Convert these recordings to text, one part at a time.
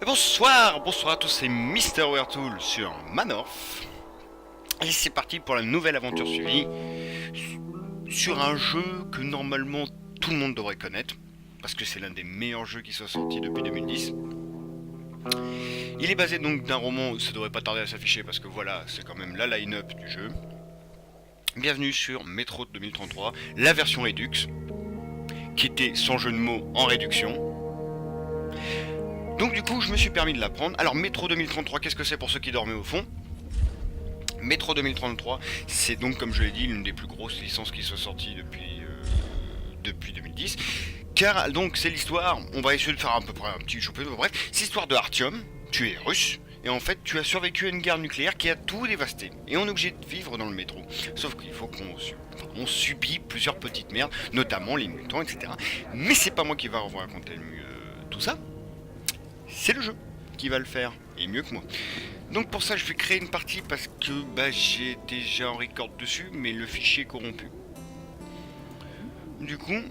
Bonsoir, bonsoir à tous, c'est Mister Weirtool sur Manorf. Et c'est parti pour la nouvelle aventure suivie sur un jeu que normalement tout le monde devrait connaître, parce que c'est l'un des meilleurs jeux qui soit sorti depuis 2010. Il est basé donc d'un roman, ça devrait pas tarder à s'afficher parce que voilà, c'est quand même la line-up du jeu. Bienvenue sur Metro 2033, la version Redux, qui était sans jeu de mots en réduction. Donc du coup, je me suis permis de l'apprendre. Alors, Metro 2033, qu'est-ce que c'est pour ceux qui dormaient au fond? Metro 2033, c'est donc, comme je l'ai dit, l'une des plus grosses licences qui soit sortie depuis 2010. Car, donc, c'est l'histoire, on va essayer de faire à peu près un petit championnat, bref, c'est l'histoire de Artyom, tu es russe, et en fait, tu as survécu à une guerre nucléaire qui a tout dévasté. Et on est obligé de vivre dans le métro. Sauf qu'il faut qu'on subit plusieurs petites merdes, notamment les mutants, etc. Mais c'est pas moi qui va vous raconter tout ça. C'est le jeu qui va le faire, et mieux que moi. Donc pour ça, je vais créer une partie parce que j'ai déjà un record dessus, mais le fichier est corrompu. Du coup,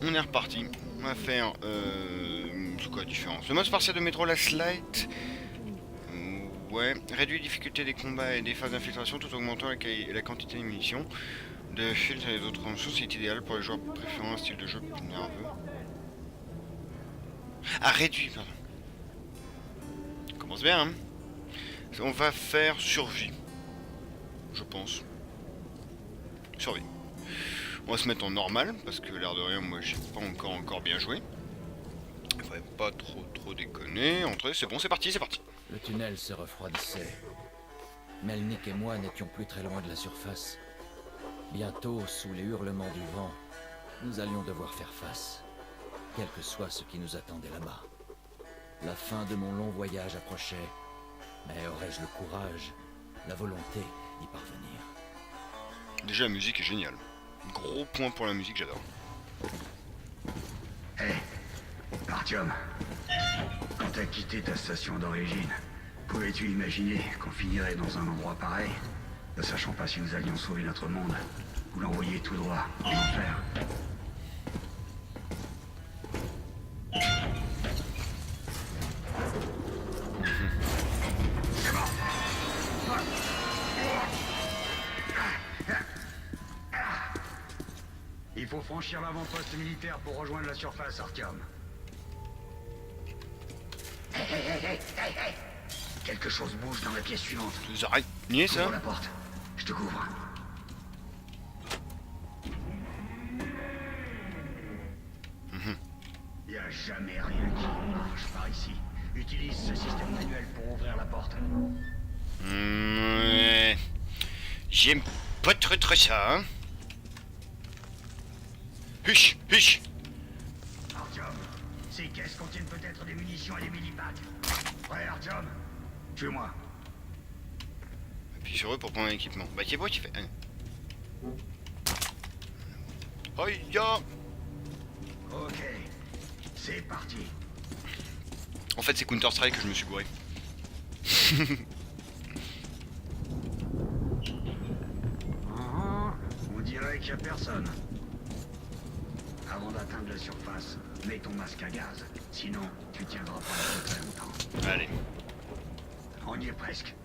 on est reparti. On va faire... c'est quoi la différence? Le mode spartiate de Metro Last Light... ouais, réduit la difficulté des combats et des phases d'infiltration tout en augmentant la quantité de munitions. De filtres et d'autres choses, c'est idéal pour les joueurs préférant un style de jeu plus nerveux. Ah, réduit, pardon. Commence bien, hein. On va faire survie. Je pense. Survie. On va se mettre en normal, parce que l'air de rien, moi j'ai pas encore bien joué. Il faudrait pas trop déconner. Entrer, c'est bon, c'est parti, c'est parti. Le tunnel se refroidissait. Melnik et moi n'étions plus très loin de la surface. Bientôt, sous les hurlements du vent, nous allions devoir faire face, quel que soit ce qui nous attendait là-bas. La fin de mon long voyage approchait, mais aurais-je le courage, la volonté d'y parvenir? Déjà, la musique est géniale. Gros point pour la musique, j'adore. Hé, Artyom, quand t'as quitté ta station d'origine, pouvais-tu imaginer qu'on finirait dans un endroit pareil, ne sachant pas si nous allions sauver notre monde ou l'envoyer tout droit en enfer? Il faut franchir l'avant-poste militaire pour rejoindre la surface, Artyom. Hé, quelque chose bouge dans la pièce suivante. Des araignées, ça? Ouvre la porte, je te couvre. Y a jamais rien qui marche par ici. Utilise ce système manuel pour ouvrir la porte. Ouais. J'aime pas trop ça, hein. Huch, huch. Artyom, ces caisses contiennent peut-être des munitions et des mini-packs. Ouais, Artyom, tue-moi. Appuie sur eux pour prendre un équipement. Bah, qui est beau, qui fait. Oh, ya. Ok, c'est parti. En fait, c'est Counter-Strike que je me suis gouré. On dirait qu'il y a personne. Avant d'atteindre la surface, mets ton masque à gaz. Sinon, tu tiendras pas très longtemps. Allez. On y est presque.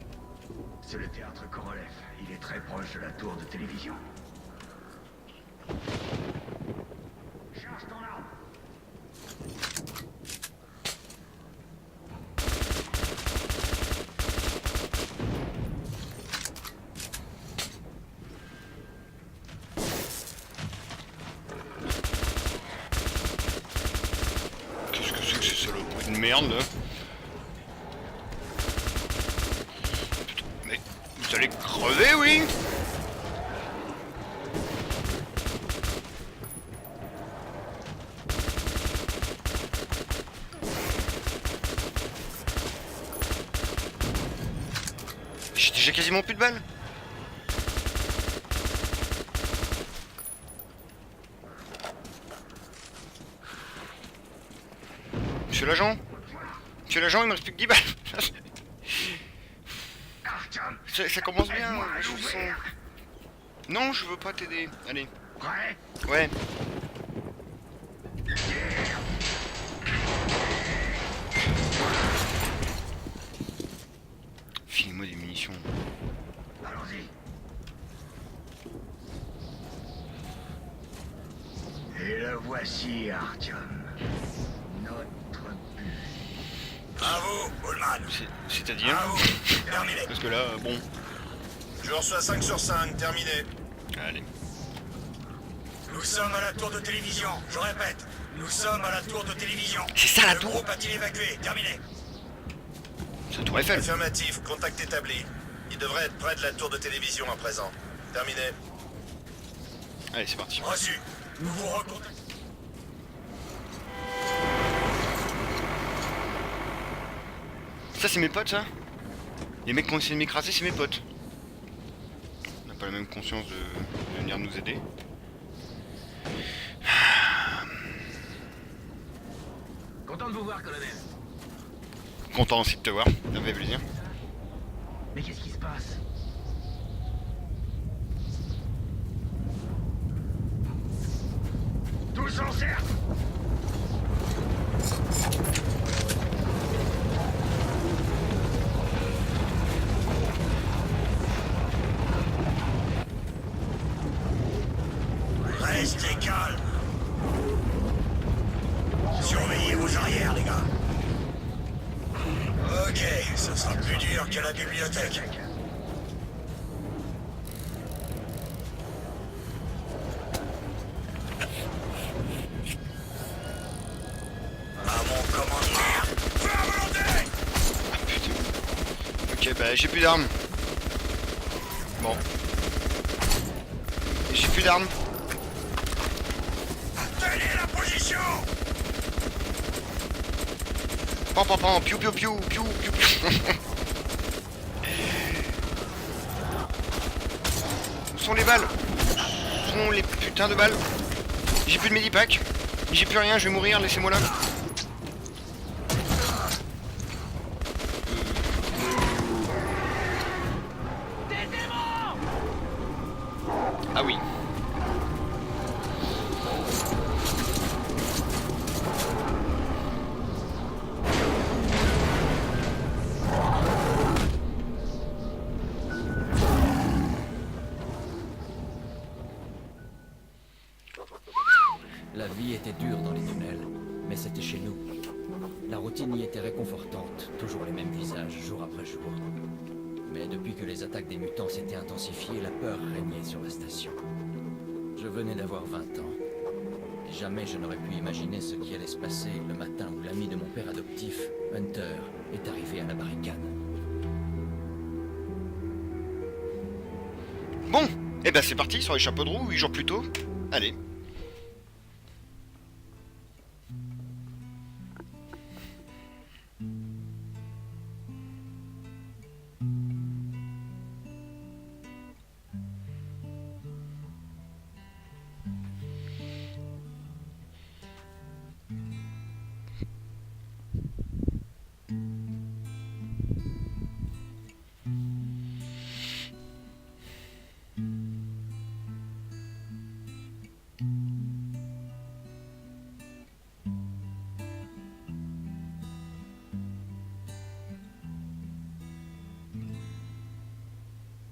C'est le théâtre Korolev. Il est très proche de la tour de télévision. Charge ton arme. Qu'est-ce que c'est que ces saloperies de merde, là? Putain, mais vous allez crever, oui? J'ai déjà quasiment plus de balles. Monsieur l'agent? Monsieur l'agent, il me reste plus que 10 balles. Artyom, Ça commence bien, aide-moi à je sens. l'ouvrir. Non, je veux pas t'aider. Allez. Prêt? Ouais. Ici, Artyom. Notre but. À vous, Bullman. C'est-à-dire À vous. Terminé. Parce que là, bon... Je reçois 5 sur 5, terminé. Allez. Nous sommes à la tour de télévision, je répète. Nous sommes à la tour de télévision. C'est ça, la Le tour. groupe a-t-il évacué? Terminé. C'est la tour Eiffel. Affirmatif, contact établi. Il devrait être près de la tour de télévision à présent. Terminé. Allez, c'est parti. Reçu. Nous vous recontactons. Ça, c'est mes potes, ça. Les mecs qui ont essayé de m'écraser, c'est mes potes. On n'a pas la même conscience de venir nous aider. Content de vous voir, colonel. Content aussi de te voir, ça me fait plaisir. Mais qu'est-ce qui se passe? Tous en cercle! Restez calme. Surveillez vos arrières, les gars. Ok, ça sera plus dur qu'à la bibliothèque. À mon commandement. Feu à volonté. Ah, putain. Ok, bah j'ai plus d'armes. Bon. J'ai plus d'armes. Tenez la position. Pam pam pam, piou piou piou piou piou piou. Où sont les balles? Où sont les putains de balles? J'ai plus de medipack. J'ai plus rien, je vais mourir, laissez-moi là. Ah oui. La vie était dure dans les tunnels, mais c'était chez nous. La routine y était réconfortante, toujours les mêmes visages, jour après jour. Mais depuis que les attaques des mutants s'étaient intensifiées, la peur régnait sur la station. Je venais d'avoir 20 ans. Et jamais je n'aurais pu imaginer ce qui allait se passer le matin où l'ami de mon père adoptif, Hunter, est arrivé à la barricade. Bon, et ben c'est parti sur les chapeaux de roue, 8 jours plus tôt. Allez.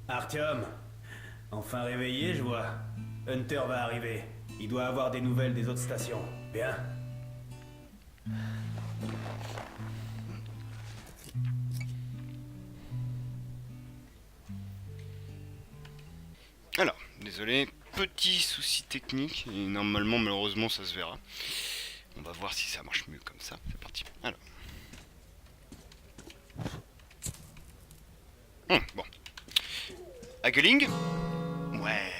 Artyom, enfin réveillé, je vois. Hunter va arriver. Il doit avoir des nouvelles des autres stations. Bien. Alors, désolé, petit souci technique, et normalement, malheureusement, ça se verra. On va voir si ça marche mieux comme ça. C'est parti. Alors. Bon. Hageling. Ouais.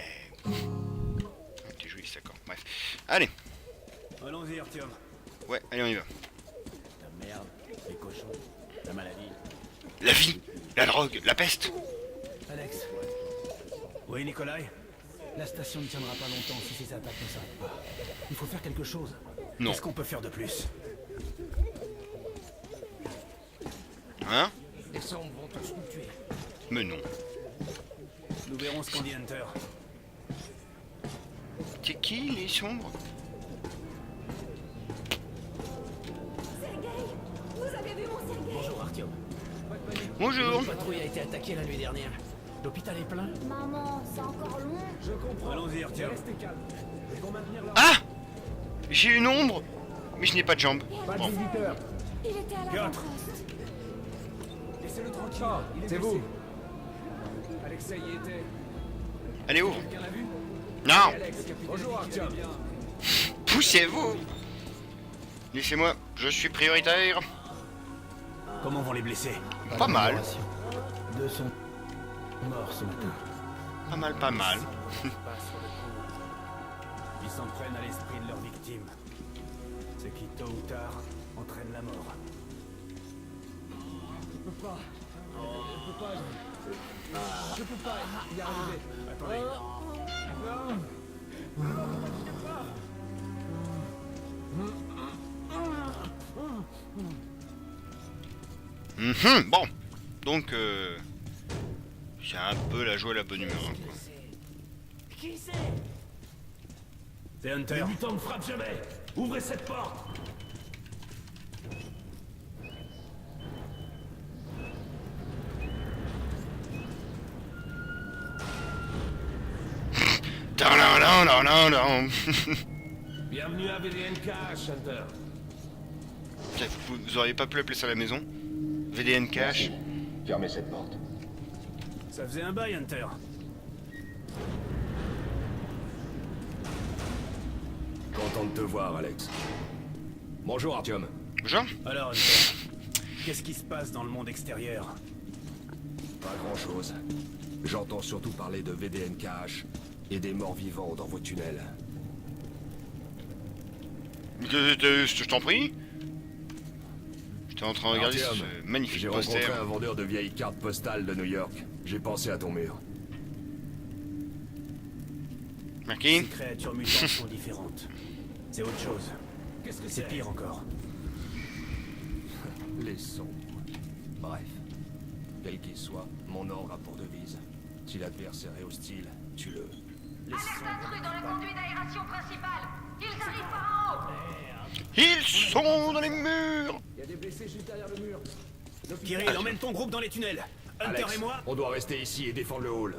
T'es joli, d'accord. Bref. Allez. Allons-y, Artyom. Ouais, allez, on y va. La merde, les cochons, la maladie. La vie, la drogue, la peste. Alex, Oui, Nikolai? la station ne tiendra pas longtemps si ces attaques ne s'arrêtent pas. Il faut faire quelque chose. Non. Qu'est-ce qu'on peut faire de plus? Hein? Les sombres vont tous nous tuer. Mais non. Nous verrons ce qu'en dit Hunter. C'est qui, les sombres? Sergei, vous avez vu mon Sergei? Bonjour, Artyom. Bonjour. La patrouille a été attaquée la nuit dernière. L'hôpital est plein. Maman, c'est encore loin. Je comprends. Allons-y, Artyom. Restez calme. Ils vont maintenir leur... Ah! J'ai une ombre, mais je n'ai pas de jambes. Pas de Bon. visiteurs. Il était à Piotr. l'avant-poste. Laissez-le tranquille. Il est c'est blessé. vous. Alexei y était. Allez, ouvre. Quelqu'un l'a vu? Non. Alex, le capitaine Bonjour, a dit qu'il allait Artyom. bien. Poussez-vous. Laissez-moi, je suis prioritaire. Comment vont les blessés? Pas mal. d'amélioration. Deux sont morts ce matin. Pas mal, pas mal. Pas sur le coup. Ils s'en prennent à l'esprit de leur victime. Ce qui, tôt ou tard, entraîne la mort. Je peux pas y arriver. Attendez. Bon. Donc, c'est un peu la joie et la bonne humeur. Hein, quoi. C'est Hunter. Mutant ne frappe jamais. Ouvrez cette porte. Tadadadadadam. Bienvenue à VDNK, Hunter. Putain, vous auriez pas pu appeler ça à la maison? VDN Cash. Fermez cette porte. Ça faisait un bail, Hunter. Content de te voir, Alex. Bonjour, Artyom. Bonjour. Alors, Hunter, qu'est-ce qui se passe dans le monde extérieur? Pas grand-chose. J'entends surtout parler de VDNKH et des morts vivants dans vos tunnels. Je t'en prie. J'étais en train de regarder Artyom, ce magnifique j'ai poster. rencontré un vendeur de vieilles cartes postales de New York. J'ai pensé à ton mur. Ces Marquis. créatures mutantes sont différentes. C'est autre chose. Qu'est-ce que C'est c'est? pire encore. Les sons. Bref. Quel qu'il soit, mon ordre a pour devise. Si l'adversaire est hostile, tue-le. Les sons. Intrus dans le conduit d'aération principal. Ils arrivent par en haut. Ils sont dans les murs. Il y a des blessés juste derrière le mur. Kirill, emmène ton groupe dans les tunnels. Hunter Alex, et moi. on doit rester ici et défendre le hall.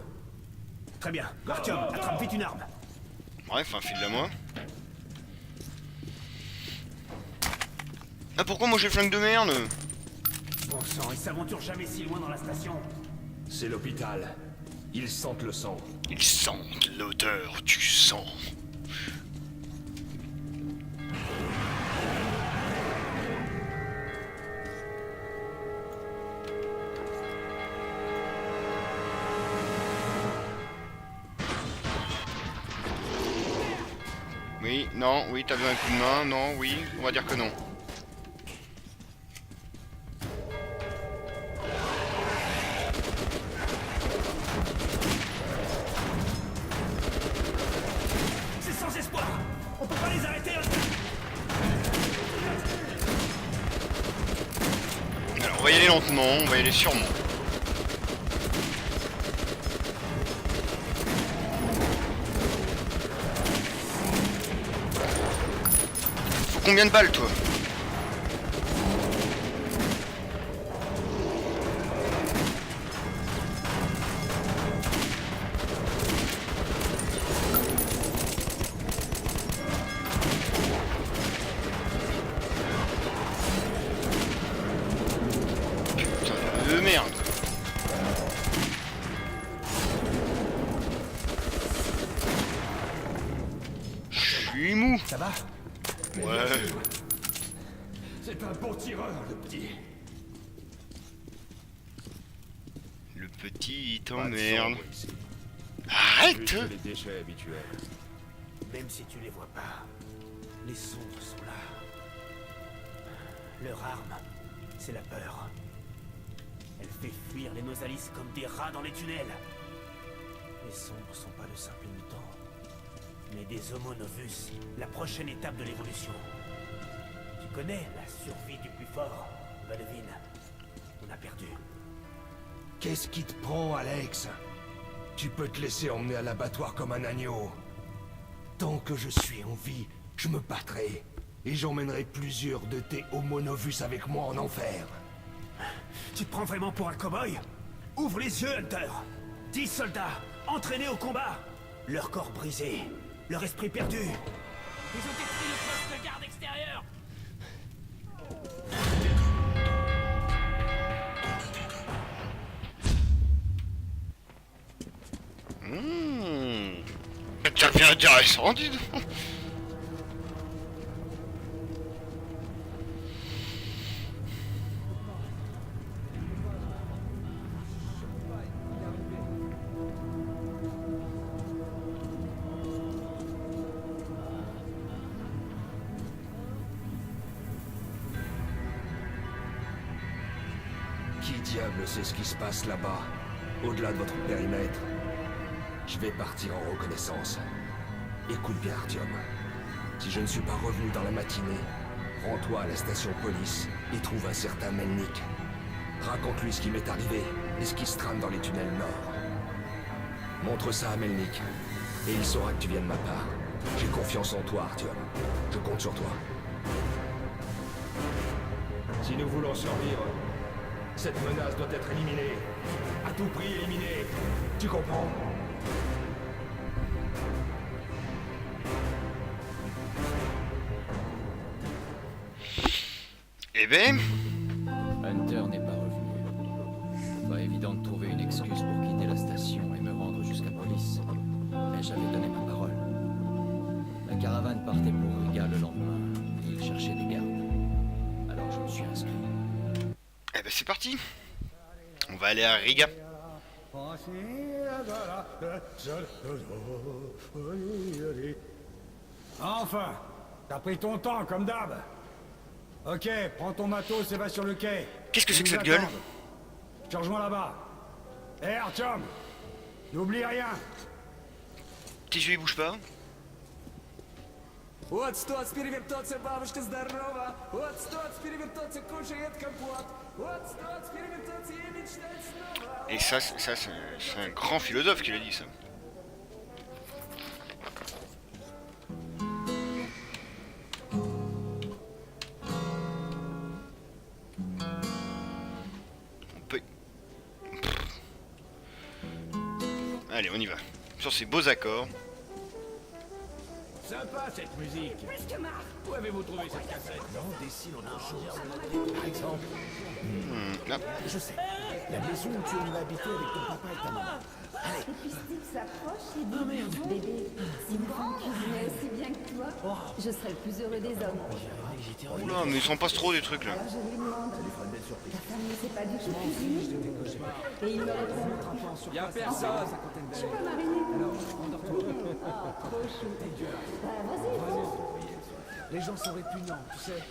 Très bien. Artyom, attrape vite une arme. Bref, un fil de moi. Ah, pourquoi moi j'ai flingue de merde? Bon sang, ils s'aventurent jamais si loin dans la station. C'est l'hôpital. Ils sentent le sang. Ils sentent l'odeur du sang. Oui, non, oui, t'as besoin d'un coup de main, non, oui, on va dire que non. C'est sans espoir. On peut pas les arrêter. Alors, on va y aller lentement, on va y aller sûrement. Faut combien de balles, toi? Putain de merde. Je suis mou. Ça va? Ouais. C'est un bon tireur, le petit. Le petit Pas de t'emmerde. sombre ici. Arrête! Juste les déchets habituels. Même si tu les vois pas, les sombres sont là. Leur arme, c'est la peur. Elle fait fuir les Nosalis comme des rats dans les tunnels. Les sombres sont pas de simples mutants, mais des Homo Novus, la prochaine étape de l'évolution. Tu connais la survie du plus fort, Balevin. On a perdu. Qu'est-ce qui te prend, Alex? Tu peux te laisser emmener à l'abattoir comme un agneau. Tant que je suis en vie, je me battrai. Et j'emmènerai plusieurs de tes Homo Novus avec moi en enfer. Tu te prends vraiment pour un cow-boy? Ouvre les yeux, Hunter! 10 soldats, entraînés au combat! Leur corps brisé, leur esprit perdu. Ils ont détruit le poste de garde extérieur. Ça devient intéressant, dis donc. Qui diable sait ce qui se passe là-bas, au-delà de votre périmètre? Je vais partir en reconnaissance. Écoute bien, Artyom. Si je ne suis pas revenu dans la matinée, rends-toi à la station police et trouve un certain Melnik. Raconte-lui ce qui m'est arrivé et ce qui se trame dans les tunnels nord. Montre ça à Melnik, et il saura que tu viens de ma part. J'ai confiance en toi, Artyom. Je compte sur toi. Si nous voulons survivre, cette menace doit être éliminée. À tout prix éliminée. Tu comprends? Eh ben, Hunter n'est pas revenu. Pas évident de trouver une excuse pour quitter la station et me rendre jusqu'à police. Mais j'avais donné ma parole. La caravane partait pour Riga le lendemain. Et il cherchait des gardes. Alors je me suis inscrit. eh ben c'est parti. On va aller à Riga. Enfin, t'as pris ton temps, comme d'hab. Ok, prends ton matos et va sur le quai. Qu'est-ce que c'est que Ils cette nous gueule? attendent. Je te rejoins là-bas. Hé, Artyom, n'oublie rien. Tes yeux ils bougent pas. Вот стоц, перевертоться, бабушка здорова. Вот стоц, перевертоться, кушает компот. Вот стоц, перевертоться и мечтать снова. Et ça c'est un grand philosophe qui l'a dit ça. On peut... Allez, on y va. Sur ces beaux accords. Sympa cette musique. Où avez-vous trouvé cette cassette? Non, dessine autre chose. Par exemple. Là. Je sais. La maison où tu vas habiter avec ton papa et ta maman. Et puis Steve s'approche et dit bébé, si vous femme cuisinait aussi bien que toi, je serais le plus heureux des hommes. Oula, mais ils s'en passent trop des trucs là. Alors je lui demande, ta femme ne sait pas du tout cuisiner? Et il me répond, Y'a personne. je peux mariner. Ah, trop chou. Bah, vas-y, fonce. Les gens sont répugnants, tu sais.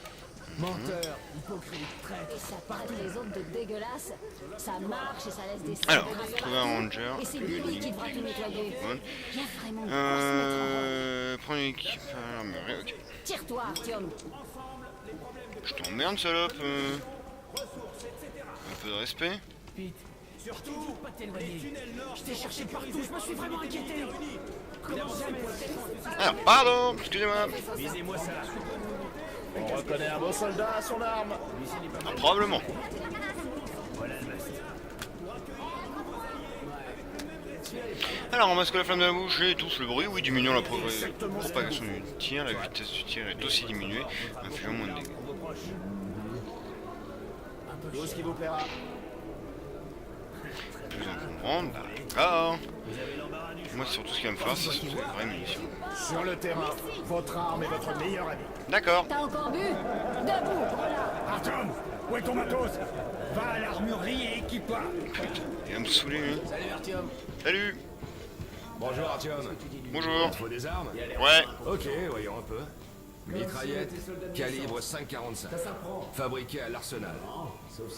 Menteurs, hypocrites, traîtres. Et ça traite les autres de dégueulasses. Ça marche et ça laisse des Alors, traces. trouver un ranger. Et c'est lui qui devra tout nettoyer. Bon. Viens vraiment pour se mettre en rôle. Prends une équipe à l'armurerie, ok. Tire-toi, Artyom. Je t'emmerde, salope. Un peu de respect. Pete, surtout pas t'éloigner. Je t'ai cherché partout, je me suis vraiment inquiété. Comment jamais? Alors, pardon, excusez-moi. Visez-moi ça. On reconnaît un beau soldat à son arme. Ah, probablement. Alors, on masque la flamme de la bouche et tous le bruit, oui, diminuant la propagation du tir, la vitesse du tir est aussi diminuée, infligeant moins de dégâts. Tout ce qui vous plaira. Plus en comprendre, d'accord. Moi, c'est surtout ce qu'il va me falloir, c'est surtout la vraie munition. Sur le terrain, votre arme est votre meilleur ami. D'accord. T'as encore bu? Debout, voilà. Artyom, où est ton matos? Va à l'armurerie et équipe-toi. Il va me saouler, lui. Salut Artyom. Salut. Bonjour, Artyom. Bonjour. Il te faut des armes? Ouais. Ok, voyons un peu. Mitraillette, calibre 5,45. Fabriquée à l'arsenal.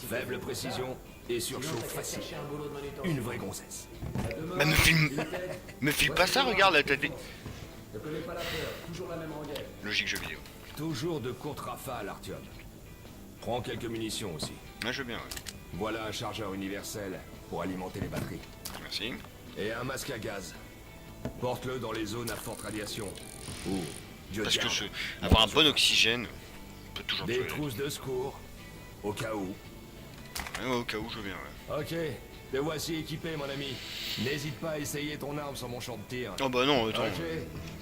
Faible précision et surchauffe facile. Une vraie grossesse. Bah, me file pas ça, regarde la tête. Logique jeu vidéo. Toujours de courtes rafales, Artyom. Prends quelques munitions aussi. Ah, je veux bien, ouais. Voilà un chargeur universel pour alimenter les batteries. Merci. Et un masque à gaz. Porte-le dans les zones à forte radiation. Ou, Dieu Parce que garde, avoir un bon oxygène peut toujours des tuer. trousses de secours, au cas où. Ouais, au cas où je veux bien, ouais. Ok, Te voici équipé, mon ami. N'hésite pas à essayer ton arme sur mon champ de tir. Oh bah non, attends. Ok.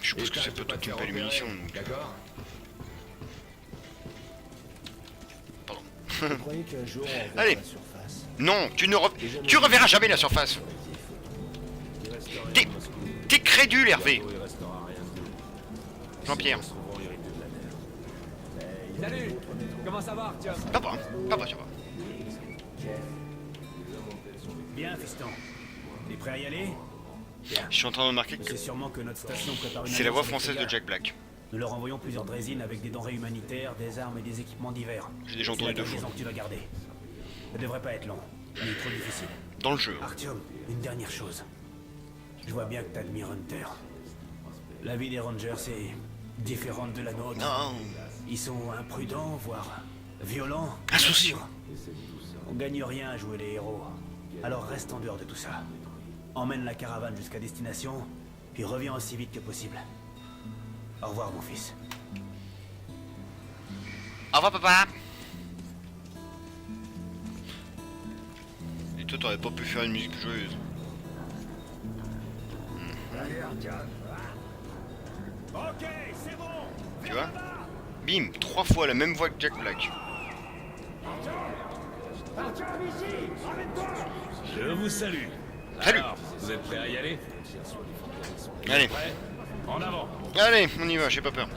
Je suppose que c'est pas toi qui me paye les munitions. Donc... D'accord. Pardon. Je croyais qu'un jour on verrait Allez. la surface. Non, tu reverras jamais la surface. T'es crédule, Hervé. Jean-Pierre. Salut. Comment ça va, Artyom? Ça va, ça va. Bien, fiston. T'es prêt à y aller? Je suis en train de remarquer que C'est sûrement que notre station prépare une c'est la voix alliance avec française les de gars. Jack Black. Nous leur envoyons plusieurs draisines avec des denrées humanitaires, des armes et des équipements divers. J'ai déjà entendu C'est la deux fois. combinaison que tu vas garder. Ça devrait pas être long, ni trop difficile. Dans le jeu. Artyom, une dernière chose. Je vois bien que t'admires Hunter. La vie des Rangers est différente de la nôtre. Non. Ils sont imprudents, voire violents. Insouciants. On gagne rien à jouer les héros. Alors reste en dehors de tout ça. Emmène la caravane jusqu'à destination, puis reviens aussi vite que possible. Au revoir, mon fils. Au revoir, papa. Et toi, t'aurais pas pu faire une musique joyeuse. Ok, c'est bon. Tu vois? Bim, 3 fois la même voix que Jack Black. Je vous salue. Salut. Alors, vous êtes prêts à y aller? Allez, Prêts? En avant. allez, on y va, j'ai pas peur.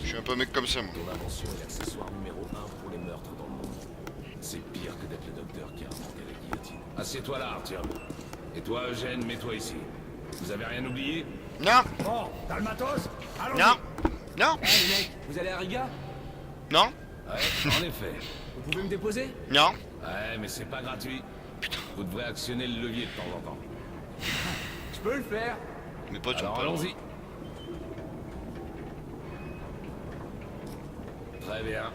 Je suis un peu un mec comme ça, moi. Ton invention est l'accessoire numéro 1 pour les meurtres dans le monde. C'est pire que d'être le docteur qui a inventé la guillotine. Assieds-toi là, Artyom. Et toi, Eugène, mets-toi ici. Vous avez rien oublié? Non, Bon, t'as le matos? Allons-y. non, non, Eh les mecs, vous allez à Riga? non, Ouais, en effet. Vous pouvez me déposer? non. Ouais, mais c'est pas gratuit. Vous devrez actionner le levier de temps en temps. Je peux le faire. Mes potes sont Alors pas allons-y. Très bien.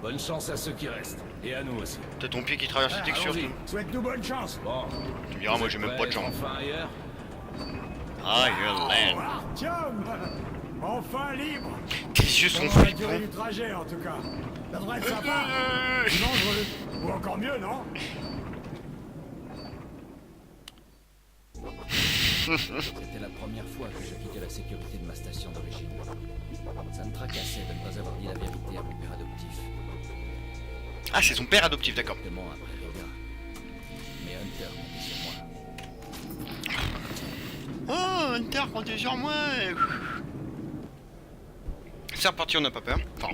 Bonne chance à ceux qui restent. Et à nous aussi. T'as ton pied qui traverse les textures, allons-y. toi. Souhaite-nous bonne chance. Bon. Tu me diras, moi j'ai même pas de jambes. Enfin ailleurs. Ah, Land. Artyom! Enfin libre! Tes yeux sont Pendant la durée flippants. du trajet, en tout cas. Ça devrait être sympa. Dangereux. Ou encore mieux, non? C'était la première fois que j'appliquais la sécurité de ma station d'origine. Ça me tracassait de ne pas avoir dit la vérité à mon père adoptif. Ah, c'est son père adoptif, d'accord. Exactement après Riga. Mais Hunter comptait sur moi. Oh, Hunter, comptez sur moi. C'est reparti, on n'a pas peur. Enfin,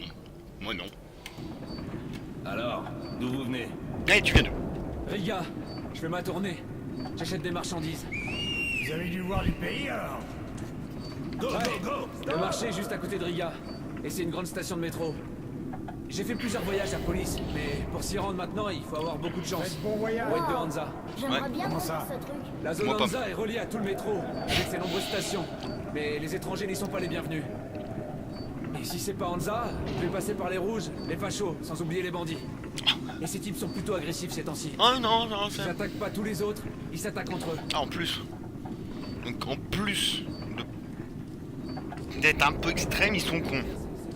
moi non. Alors, d'où vous venez? Allez, tu viens d'où? Riga, je fais ma tournée. J'achète des marchandises. Vous avez dû voir du pays, alors? Go, Ouais, go, go! le marché est juste à côté de Riga. Et c'est une grande station de métro. J'ai fait plusieurs voyages à Police, mais pour s'y rendre maintenant, il faut avoir beaucoup de chance. Faites bon voyage. Pour être de Hansa. J'aimerais bien Comment voir ça? ce truc. La zone Moi pas. Hansa est reliée à tout le métro, avec ses nombreuses stations. Mais les étrangers n'y sont pas les bienvenus. Et si c'est pas Hansa, je vais passer par les rouges, les fachos, sans oublier les bandits. Et ces types sont plutôt agressifs ces temps-ci. Oh non, non, Ils ça... s'attaquent pas tous les autres, ils s'attaquent entre eux. Ah, en plus. Donc en plus d'être un peu extrême, ils sont cons.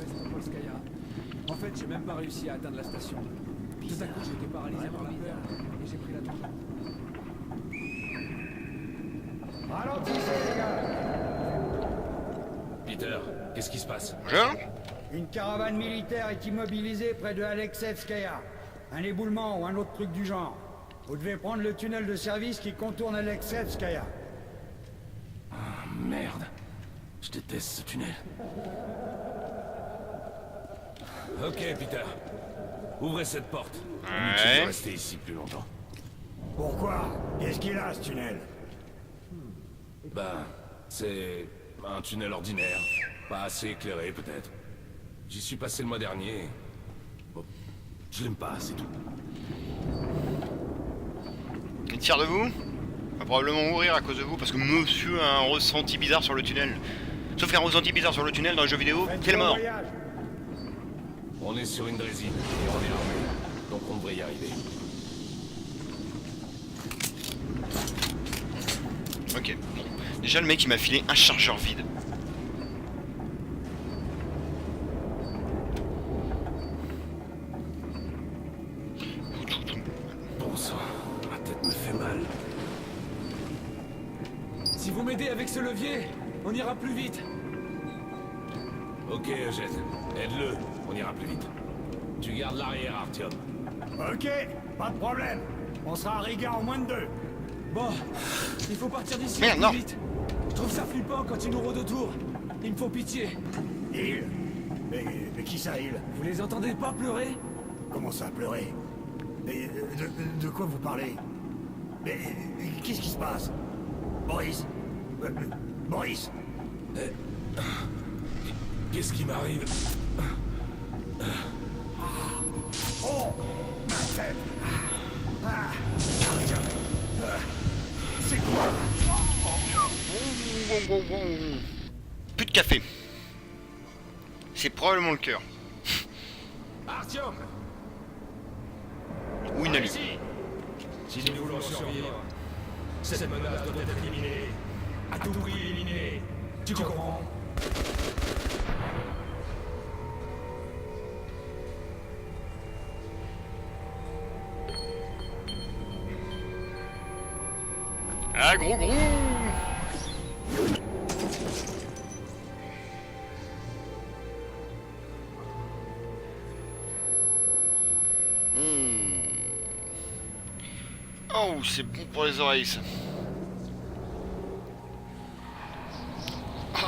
Sébastopolskaya. En fait, j'ai même pas réussi à atteindre la station. Tout à coup, j'étais paralysé par la peur, et j'ai pris la tangente. Ralentissez, les gars. Peter, qu'est-ce qui se passe? Bonjour. Une caravane militaire est immobilisée près de Alexevskaya. Un éboulement ou un autre truc du genre. Vous devez prendre le tunnel de service qui contourne Alexevskaya. Merde. Je déteste ce tunnel. Ok, Peter. Ouvrez cette porte. Inutile Ouais. de rester ici plus longtemps. Pourquoi? Qu'est-ce qu'il a, ce tunnel? Ben, c'est un tunnel ordinaire. Pas assez éclairé, peut-être. J'y suis passé le mois dernier. Bon, je l'aime pas, c'est tout. Il tire de vous? Va probablement mourir à cause de vous parce que monsieur a un ressenti bizarre sur le tunnel. Sauf qu'un ressenti bizarre sur le tunnel dans les jeux vidéo, Faites quelle bon mort. voyage. On est sur une draisine et on est armé. Donc on devrait y arriver. Ok, bon. Déjà le mec il m'a filé un chargeur vide. Bon sang, ma tête me vous m'aider avec ce levier? On ira plus vite. Ok, Eugène. Aide-le. On ira plus vite. Tu gardes l'arrière, Artyom. Ok, pas de problème. On sera à rigueur en moins de 2. Bon, il faut partir d'ici Merde, plus non. vite. Je trouve ça flippant quand ils nous rôdent autour. Il me faut pitié. Il mais qui ça, il? Vous les entendez pas pleurer? Comment ça, pleurer? Mais de quoi vous parlez? Mais qu'est-ce qui se passe? Boris? Boris? Qu'est-ce qui m'arrive? Oh! Ma tête! C'est quoi? Plus de café. C'est probablement le cœur. Artyom! Ou une allure. Si nous voulons survivre, cette menace doit être éliminée. À tout prix éliminée. Tu comprends? Ah, gros gros. Oh, c'est bon pour les oreilles, ça. Oh.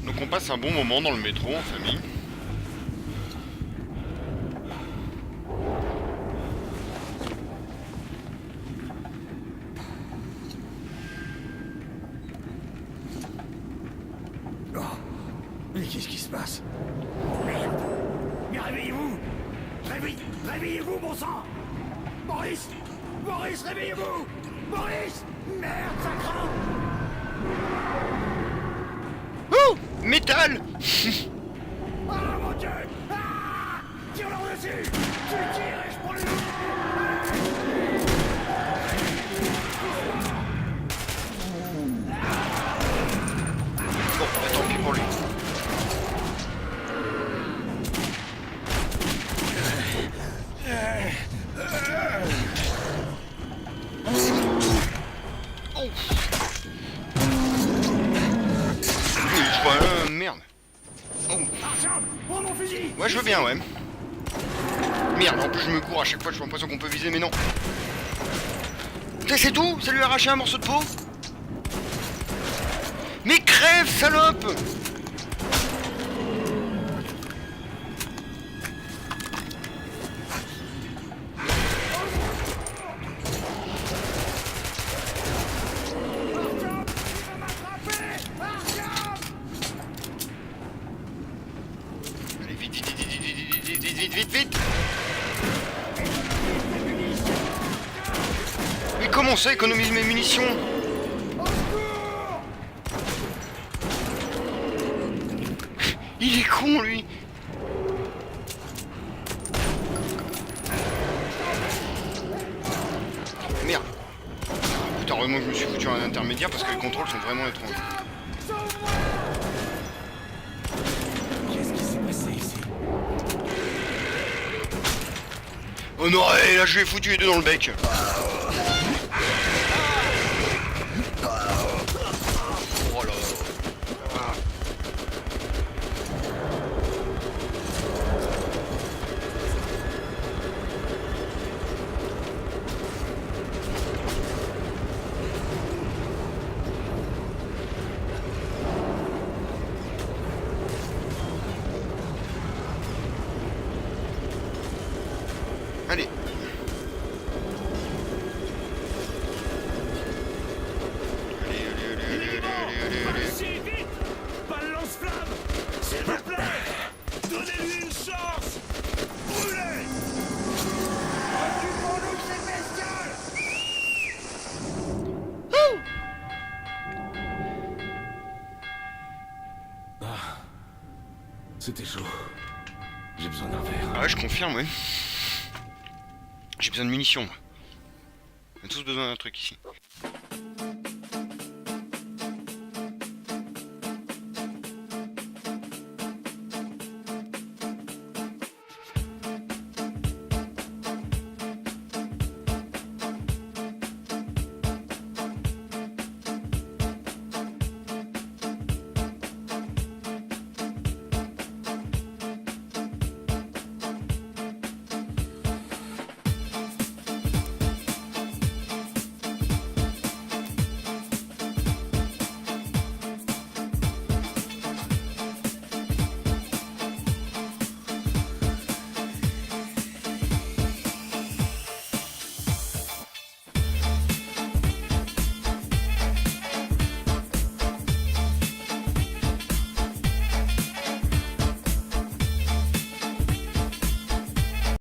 Donc on passe un bon moment dans le métro en famille. Mais qu'est-ce qui se passe? Merde! Mais réveillez-vous! Réveillez-vous, bon sang! Boris! Boris, réveillez-vous! Boris! Merde, ça craint! Oh! Métal! Ah, mon Dieu! Ah! Tire-leur dessus! Tu tires et je prends le... Bon, bah, tant pis pour lui. Oh. Merde. Oh. Prends mon fusil! Ouais, je veux bien, ouais. Merde, en plus je me cours à chaque fois, j'ai l'impression qu'on peut viser, mais non. Putain, c'est tout? Ça lui a arraché un morceau de peau? Mais crève, salope! Allez, vite, vite, vite, vite, vite, vite, vite, vite, vite! Mais comment ça économise mes munitions? Il est con, lui. Merde. Putain, heureusement que je me suis foutu à un intermédiaire parce que les contrôles sont vraiment étranges. Qu'est-ce qui s'est passé ici? Oh non, et là je lui ai foutu les deux dans le bec. Oh là. Allez. Allez-y, vite! Pas de lance-flamme! S'il vous plaît! Donnez-lui une chance! Brûlez! Occupons-nous de cette bestiole! Ah. C'était chaud. J'ai besoin d'un verre. Ah ouais, je confirme, ouais. J'ai besoin de munitions. On a tous besoin d'un truc ici.